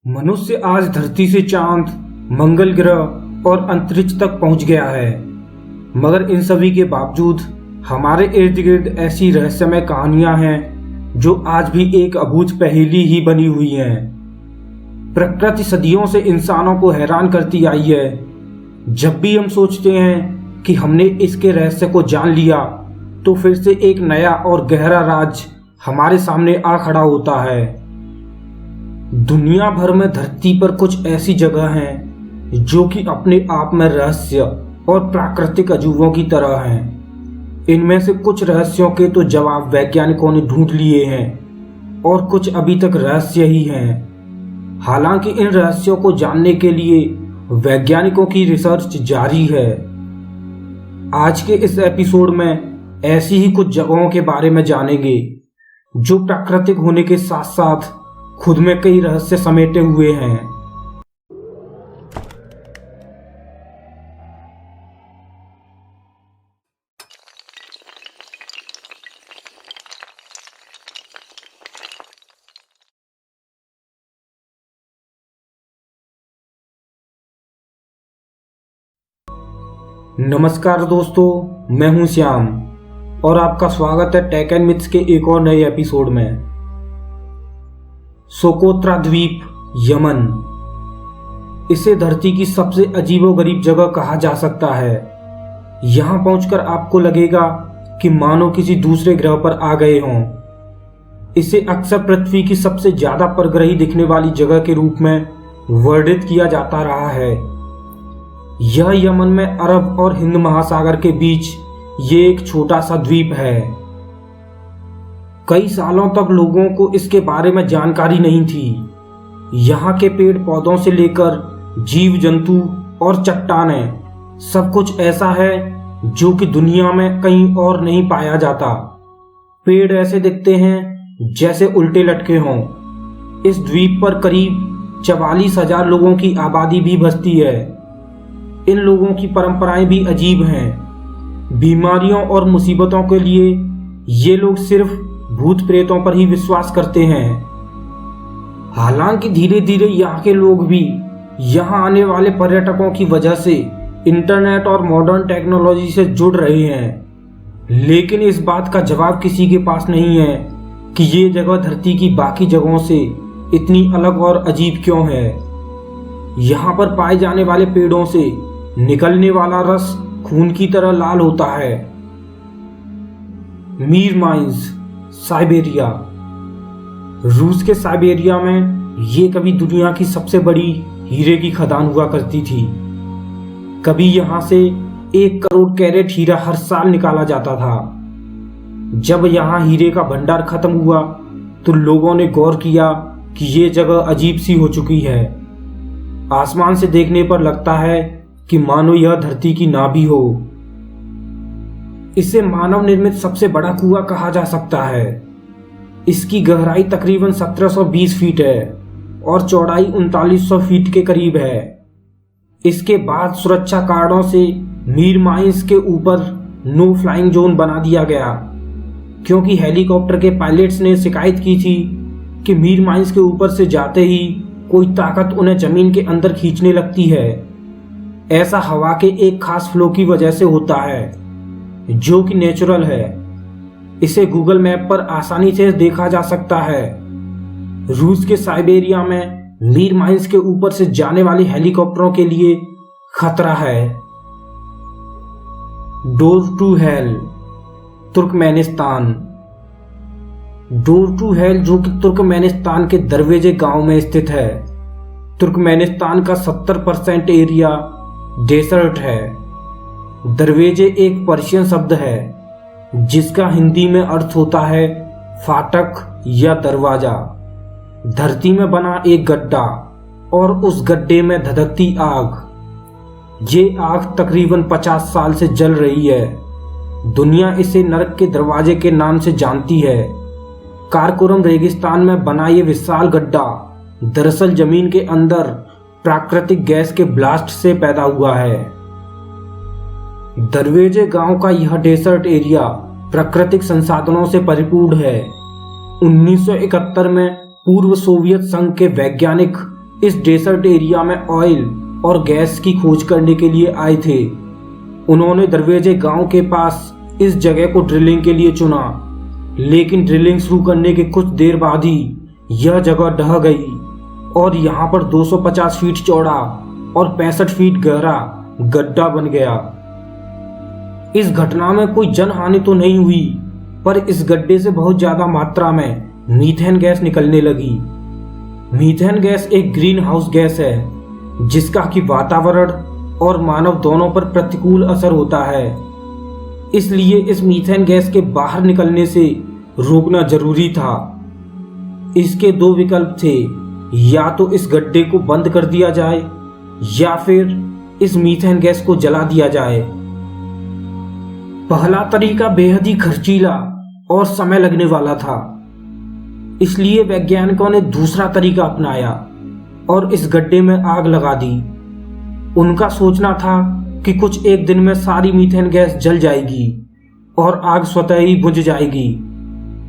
मनुष्य आज धरती से चांद, मंगल ग्रह और अंतरिक्ष तक पहुंच गया है, मगर इन सभी के बावजूद हमारे इर्द गिर्द ऐसी रहस्यमय कहानियां हैं जो आज भी एक अबूझ पहेली ही बनी हुई हैं। प्रकृति सदियों से इंसानों को हैरान करती आई है। जब भी हम सोचते हैं कि हमने इसके रहस्य को जान लिया, तो फिर से एक नया और गहरा राज हमारे सामने आ खड़ा होता है। दुनिया भर में धरती पर कुछ ऐसी जगह हैं जो कि अपने आप में रहस्य और प्राकृतिक अजूबों की तरह हैं। इनमें से कुछ रहस्यों के तो जवाब वैज्ञानिकों ने ढूंढ लिए हैं और कुछ अभी तक रहस्य ही हैं। हालांकि इन रहस्यों को जानने के लिए वैज्ञानिकों की रिसर्च जारी है। आज के इस एपिसोड में ऐसी ही कुछ जगहों के बारे में जानेंगे जो प्राकृतिक होने के साथ साथ खुद में कई रहस्य समेटे हुए हैं। नमस्कार दोस्तों, मैं हूं श्याम और आपका स्वागत है टेक एंड मिथ्स के एक और नए एपिसोड में। सोकोत्रा द्वीप, यमन। इसे धरती की सबसे अजीबोगरीब जगह कहा जा सकता है। यहां पहुंचकर आपको लगेगा कि मानो किसी दूसरे ग्रह पर आ गए हों। इसे अक्सर पृथ्वी की सबसे ज्यादा परग्रही दिखने वाली जगह के रूप में वर्णित किया जाता रहा है। यह यमन में अरब और हिंद महासागर के बीच ये एक छोटा सा द्वीप है। कई सालों तक लोगों को इसके बारे में जानकारी नहीं थी। यहाँ के पेड़ पौधों से लेकर जीव जंतु और चट्टानें, सब कुछ ऐसा है जो कि दुनिया में कहीं और नहीं पाया जाता। पेड़ ऐसे दिखते हैं जैसे उल्टे लटके हों। इस द्वीप पर करीब 44,000 लोगों की आबादी भी बसती है। इन लोगों की परंपराएं भी अजीब हैं। बीमारियों और मुसीबतों के लिए ये लोग सिर्फ भूत प्रेतों पर ही विश्वास करते हैं। हालांकि धीरे धीरे यहाँ के लोग भी यहाँ आने वाले पर्यटकों की वजह से इंटरनेट और मॉडर्न टेक्नोलॉजी से जुड़ रहे हैं, लेकिन इस बात का जवाब किसी के पास नहीं है कि ये जगह धरती की बाकी जगहों से इतनी अलग और अजीब क्यों है। यहाँ पर पाए जाने वाले पेड़ों से निकलने वाला रस खून की तरह लाल होता है। Mir mines, Siberia. रूस के साइबेरिया में ये कभी दुनिया की सबसे बड़ी हीरे की खदान हुआ करती थी। कभी यहाँ से 1 करोड़ कैरेट हीरा हर साल निकाला जाता था। जब यहाँ हीरे का भंडार खत्म हुआ तो लोगों ने गौर किया कि ये जगह अजीब सी हो चुकी है। आसमान से देखने पर लगता है कि मानो यह धरती की नाभि हो। इसे मानव निर्मित सबसे बड़ा कुआं कहा जा सकता है। इसकी गहराई तकरीबन 1720 फीट है और चौड़ाई 3900 फीट के करीब है। इसके बाद सुरक्षा कारणों से मीर माइंस के ऊपर नो फ्लाइंग जोन बना दिया गया, क्योंकि हेलीकॉप्टर के पायलट्स ने शिकायत की थी कि मीर माइंस के ऊपर से जाते ही कोई ताकत उन्हें जमीन के अंदर खींचने लगती है। ऐसा हवा के एक खास फ्लो की वजह से होता है जो कि नेचुरल है। इसे गूगल मैप पर आसानी से देखा जा सकता है। रूस के साइबेरिया में मीर माइंस के ऊपर से जाने वाली हेलीकॉप्टरों के लिए खतरा है। Door to hell, Turkmenistan. Door to hell जो कि तुर्कमेनिस्तान के दरवेजे गांव में स्थित है। तुर्कमेनिस्तान का 70% एरिया डेसर्ट है। दरवेजे एक पर्शियन शब्द है जिसका हिंदी में अर्थ होता है फाटक या दरवाजा। धरती में बना एक गड्ढा और उस गड्ढे में धधकती आग। ये आग तकरीबन 50 साल से जल रही है। दुनिया इसे नरक के दरवाजे के नाम से जानती है। कारकोरम रेगिस्तान में बना ये विशाल गड्ढा दरअसल जमीन के अंदर प्राकृतिक गैस के ब्लास्ट से पैदा हुआ है। दरवेजे गांव का यह डेसर्ट एरिया प्राकृतिक संसाधनों से परिपूर्ण है। 1971 में पूर्व सोवियत संघ के वैज्ञानिक इस डेसर्ट एरिया में ऑयल और गैस की खोज करने के लिए आए थे। उन्होंने दरवेजे गांव के पास इस जगह को ड्रिलिंग के लिए चुना, लेकिन ड्रिलिंग शुरू करने के कुछ देर बाद ही यह जगह ढह गई और यहाँ पर 250 फीट चौड़ा और 65 फीट गहरा गड्ढा बन गया। इस घटना में कोई जनहानि तो नहीं हुई, पर इस गड्ढे से बहुत ज्यादा मात्रा में मीथेन गैस निकलने लगी। मीथेन गैस एक ग्रीन हाउस गैस है जिसका कि वातावरण और मानव दोनों पर प्रतिकूल असर होता है। इसलिए इस मीथेन गैस के बाहर निकलने से रोकना जरूरी था। इसके दो विकल्प थे, या तो इस गड्ढे को बंद कर दिया जाए या फिर इस मीथेन गैस को जला दिया जाए। पहला तरीका बेहद ही खर्चीला और समय लगने वाला था, इसलिए वैज्ञानिकों ने दूसरा तरीका अपनाया और इस गड्ढे में आग लगा दी। उनका सोचना था कि कुछ एक दिन में सारी मीथेन गैस जल जाएगी और आग स्वतः ही बुझ जाएगी,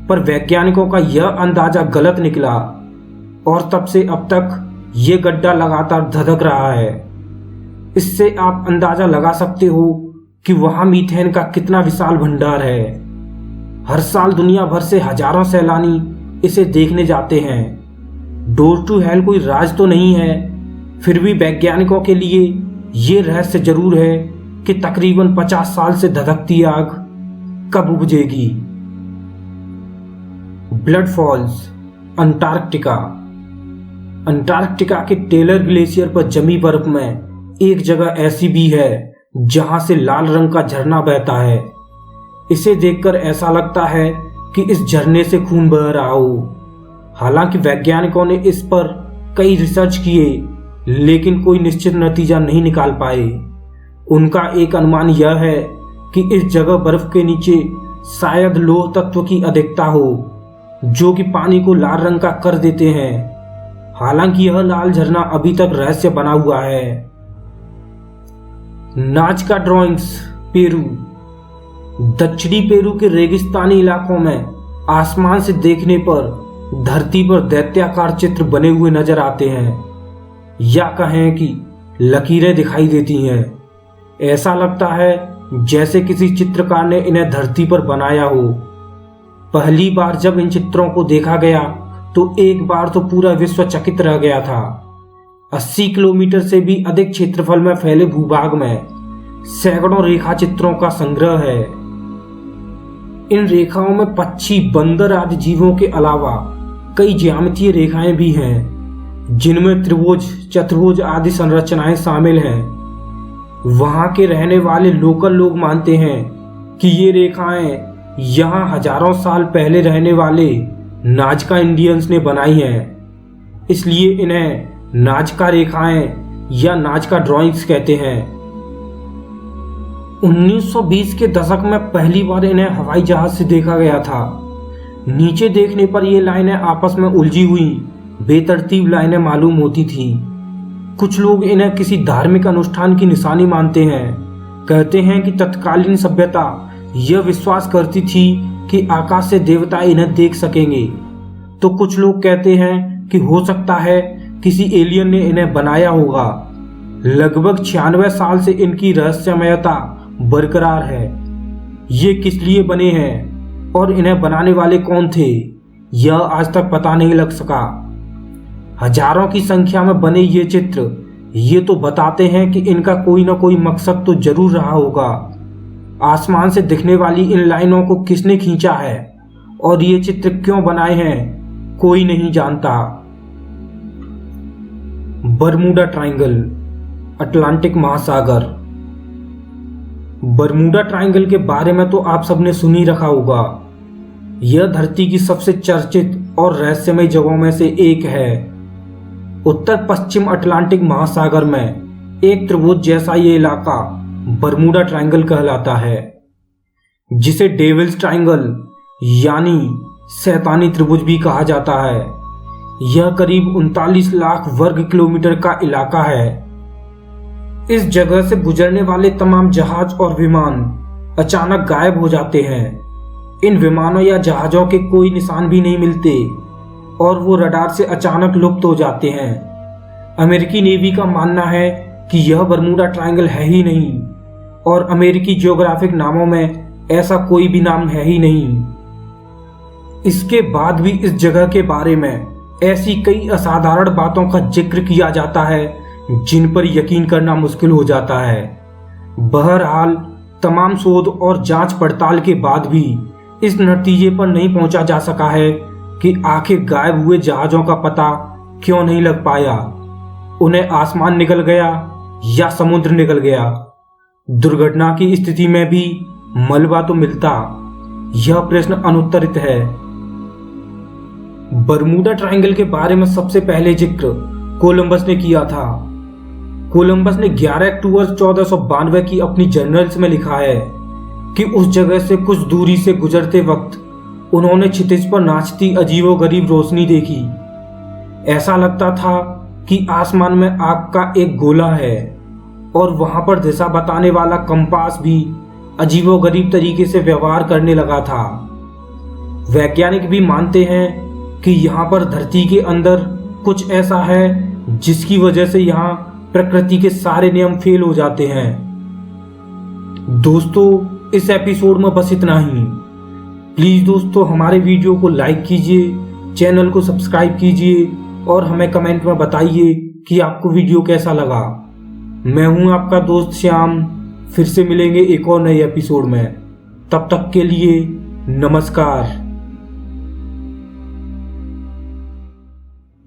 पर वैज्ञानिकों का यह अंदाजा गलत निकला और तब से अब तक ये गड्ढा लगातार धधक रहा है। इससे आप अंदाजा लगा सकते हो कि वहां मीथेन का कितना विशाल भंडार है। हर साल दुनिया भर से हजारों सैलानी इसे देखने जाते हैं। डोर टू हेल कोई राज तो नहीं है, फिर भी वैज्ञानिकों के लिए ये रहस्य जरूर है कि तकरीबन 50 साल से धधकती आग कब बुझेगी। Blood falls, Antarctica. अंटार्कटिका के टेलर ग्लेशियर पर जमी बर्फ में एक जगह ऐसी भी है जहां से लाल रंग का झरना बहता है। इसे देखकर ऐसा लगता है कि इस झरने से खून बह रहा हो। हालांकि वैज्ञानिकों ने इस पर कई रिसर्च किए, लेकिन कोई निश्चित नतीजा नहीं निकाल पाए। उनका एक अनुमान यह है कि इस जगह बर्फ के नीचे शायद लौह तत्व की अधिकता हो, जो कि पानी को लाल रंग का कर देते हैं। हालांकि यह लाल झरना अभी तक रहस्य बना हुआ है। नाजका ड्राइंग्स, पेरू। दक्षिणी पेरू के रेगिस्तानी इलाकों में आसमान से देखने पर धरती पर दैत्याकार चित्र बने हुए नजर आते हैं, या कहें कि लकीरें दिखाई देती हैं। ऐसा लगता है जैसे किसी चित्रकार ने इन्हें धरती पर बनाया हो। पहली बार जब इन चित्रों को देखा गया तो एक बार तो पूरा विश्व चकित रह गया था। 80 किलोमीटर से भी अधिक क्षेत्रफल में फैले भूभाग में सैकड़ों रेखा चित्रों का संग्रह है। इन रेखाओं में पक्षी, बंदर आदि जीवों के अलावा कई ज्यामितीय रेखाएं भी हैं, जिनमें त्रिभुज, चतुर्भुज आदि संरचनाएं शामिल हैं। वहां के रहने वाले लोकल लोग मानते हैं कि ये रेखाएं यहां हजारों साल पहले रहने वाले नाजका इंडियंस ने बनाई हैं। इसलिए इन्हें नाजका रेखाएं या नाजका ड्राइंग्स कहते हैं। 1920 के दशक में पहली बार इन्हें हवाई जहाज से देखा गया था। नीचे देखने पर ये लाइनें आपस में उलझी हुई बेतरतीब लाइनें मालूम होती थी। कुछ लोग इन्हें किसी धार्मिक अनुष्ठान की निशानी मानते हैं। कहते हैं कि तत्कालीन सभ्यता यह विश्वास करती थी कि आकाश से देवता इन्हें देख सकेंगे, तो कुछ लोग कहते हैं कि हो सकता है किसी एलियन ने इन्हें बनाया होगा। लगभग 96 साल से इनकी रहस्यमयता बरकरार है। ये किस लिए बने हैं और इन्हें बनाने वाले कौन थे, यह आज तक पता नहीं लग सका। हजारों की संख्या में बने ये चित्र ये तो बताते हैं कि इनका कोई ना कोई मकसद तो जरूर रहा होगा। आसमान से दिखने वाली इन लाइनों को किसने खींचा है और ये चित्र क्यों बनाए हैं, कोई नहीं जानता। बरमूडा ट्रायंगल, अटलांटिक महासागर। बरमूडा ट्रायंगल के बारे में तो आप सबने सुन ही रखा होगा। यह धरती की सबसे चर्चित और रहस्यमय जगहों में से एक है। उत्तर पश्चिम अटलांटिक महासागर में एक त्रिभुज जैसा ये इलाका बरमूडा ट्रायंगल कहलाता है, जिसे डेविल्स ट्रायंगल यानी शैतानी त्रिभुज भी कहा जाता है। यह करीब 39 लाख वर्ग किलोमीटर का इलाका है। इस जगह से गुजरने वाले तमाम जहाज और विमान अचानक गायब हो जाते हैं। इन विमानों या जहाजों के कोई निशान भी नहीं मिलते और वो रडार से अचानक लुप्त हो जाते हैं। अमेरिकी नेवी का मानना है कि यह बरमूडा ट्रायंगल है ही नहीं और अमेरिकी जियोग्राफिक नामों में ऐसा कोई भी नाम है ही नहीं। इसके बाद भी इस जगह के बारे में ऐसी कई असाधारण बातों का जिक्र किया जाता है जिन पर यकीन करना मुश्किल हो जाता है। बहरहाल तमाम शोध और जांच पड़ताल के बाद भी इस नतीजे पर नहीं पहुंचा जा सका है कि आखिर गायब हुए जहाज़ों का पता क्यों नहीं लग पाया। उन्हें आसमान निकल गया या समुद्र निकल गया। दुर्घटना की स्थिति में भी मलबा तो मिलता, यह प्रश्न अनुत्तरित है। बरमूडा ट्रायंगल के बारे में सबसे पहले जिक्र कोलंबस ने किया था। कोलंबस ने 11 अक्टूबर 1492 की अपनी जर्नल्स में लिखा है कि उस जगह से कुछ दूरी से गुजरते वक्त उन्होंने क्षितिज पर नाचती अजीबोगरीब रोशनी देखी। ऐसा लगता था कि आसमान में आग का एक गोला है और वहां पर दिशा बताने वाला कंपास भी अजीबोगरीब तरीके से व्यवहार करने लगा था। वैज्ञानिक भी मानते हैं कि यहाँ पर धरती के अंदर कुछ ऐसा है जिसकी वजह से यहाँ प्रकृति के सारे नियम फेल हो जाते हैं। दोस्तों, इस एपिसोड में बस इतना ही। प्लीज़ दोस्तों हमारे वीडियो को लाइक कीजिए, चैनल को सब्सक्राइब कीजिए और हमें कमेंट में बताइए कि आपको वीडियो कैसा लगा। मैं हूं आपका दोस्त श्याम, फिर से मिलेंगे एक और नए एपिसोड में। तब तक के लिए नमस्कार।